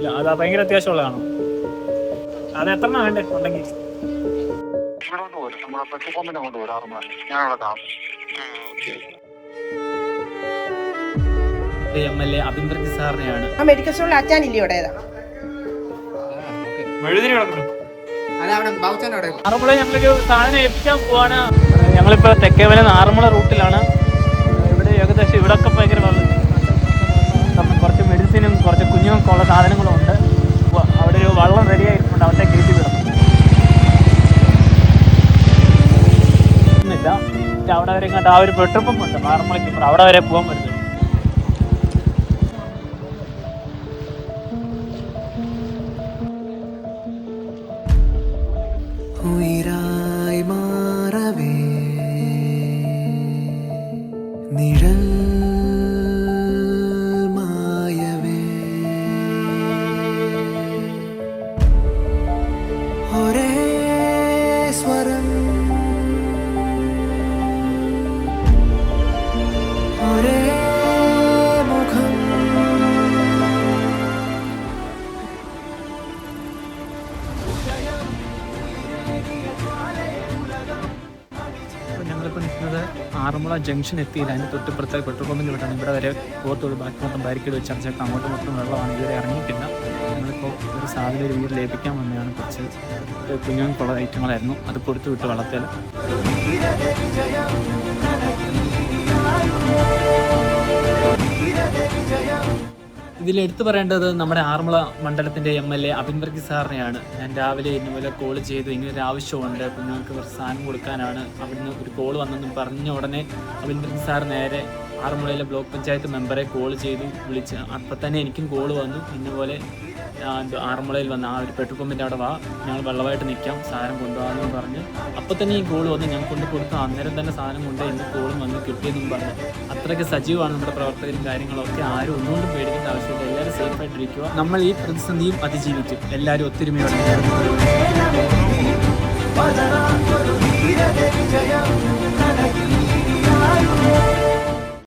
ഇല്ല, അത് ഭയങ്കര അത്യാവശ്യമുള്ളതാണോ? അത് എത്ര വേണ്ടേ ഉണ്ടെങ്കിൽ? MLA അബിൻ വർഗീസ് സാറിനെയാണ്. മെഡിക്കൽ സ്റ്റോറിൽ അച്ചാനില്ലേ ഇവിടെ? ആറന്മുള ഞങ്ങളൊരു സാധനം ഏൽപ്പിക്കാൻ പോവാണ്. ഞങ്ങളിപ്പോൾ തെക്കേവല ആറന്മുള റൂട്ടിലാണ്. ഇവിടെ ഏകദേശം ഇവിടെയൊക്കെ ഭയങ്കര കുറച്ച് മെഡിസിനും കുറച്ച് കുഞ്ഞുങ്ങൾക്കുള്ള സാധനങ്ങളും ഉണ്ട്. അവിടെ ഒരു വള്ളം റെഡി ആയിരിക്കുന്നുണ്ട്, അവിടെ കയറ്റി വിടണം. അവിടെ വരെ ഇങ്ങോട്ട് ആ ഒരു പെട്രോൾ പമ്പ് ഉണ്ട് ആറന്മുളയ്ക്ക്, അവിടെ വരെ പോകാൻ പറ്റും. ഉയിരായി മാറവേ നിഴൽ മായവേ ഒരേ സ്വരം ഒരേ മുഖം. ഞങ്ങളിപ്പോൾ നിൽക്കുന്നത് ആറന്മുള ജംഗ്ഷൻ എത്തിയില്ല. അതിന് തൊട്ടിപ്പുറത്തെ പെട്രോൾ പമ്പിൻ്റെ വിട്ടാണ്. ഇവിടെ വരെ പോകത്തുള്ളൂ. ബാക്കി മൊത്തം ബാരിക്കേഡ് വെച്ച് അടച്ചേക്കാം. അങ്ങോട്ടും മൊത്തം വെള്ളമാണ്. ഇതുവരെ ഇറങ്ങിയിട്ടില്ല. ഞങ്ങളിപ്പോൾ ഒരു സാധനം ഒരു വീട്ടിൽ ലഭിക്കാൻ വന്നതാണ്. കുറച്ച് കുഞ്ഞുങ്ങൾക്കുള്ള ഐറ്റങ്ങളായിരുന്നു. അത് കൊടുത്തു വിട്ട് വളർത്തിയാൽ. ഇതിലെടുത്ത് പറയേണ്ടത് നമ്മുടെ ആറന്മുള മണ്ഡലത്തിൻ്റെ MLA അബിൻ വർഗീസ് സാറിനെയാണ്. ഞാൻ രാവിലെ ഇന്നുപോലെ കോൾ ചെയ്തു, ഇങ്ങനൊരു ആവശ്യമുണ്ട്, കുഞ്ഞുങ്ങൾക്ക് കുറച്ച് സാധനം കൊടുക്കാനാണ്. അവിടുന്ന് ഒരു കോൾ വന്നെന്നും പറഞ്ഞ ഉടനെ അബിൻ വർഗീസ് സാർ നേരെ ആറന്മുളയിലെ ബ്ലോക്ക് പഞ്ചായത്ത് മെമ്പറെ കോൾ ചെയ്തു വിളിച്ച്. അപ്പം തന്നെ എനിക്കും കോൾ വന്നു, ഇന്നുപോലെ ആറന്മുളയിൽ വന്ന് ആ ഒരു പെട്രോൾ പമ്പിൻ്റെ അവിടെ വാ, ഞങ്ങൾ വെള്ളമായിട്ട് നിൽക്കാം, സാധനം കൊണ്ടുപോകാമെന്ന് പറഞ്ഞ് അപ്പം തന്നെ ഈ കോൾ വന്ന് ഞാൻ കൊണ്ട് കൊടുത്തു. അന്നേരം തന്നെ സാധനം കൊണ്ട് ഇന്ന് കോളും വന്ന് കിട്ടിയെന്നും പറഞ്ഞു. അത്രയ്ക്ക് സജീവമാണ് നമ്മുടെ പ്രവർത്തകരും കാര്യങ്ങളൊക്കെ. ആരും ഒന്നുകൊണ്ടും പേടിക്കേണ്ട ആവശ്യമില്ല. എല്ലാവരും സേഫായിട്ടിരിക്കുക. നമ്മൾ ഈ പ്രതിസന്ധിയും അതിജീവിക്കും. എല്ലാവരും ഒത്തൊരുമയോടെ.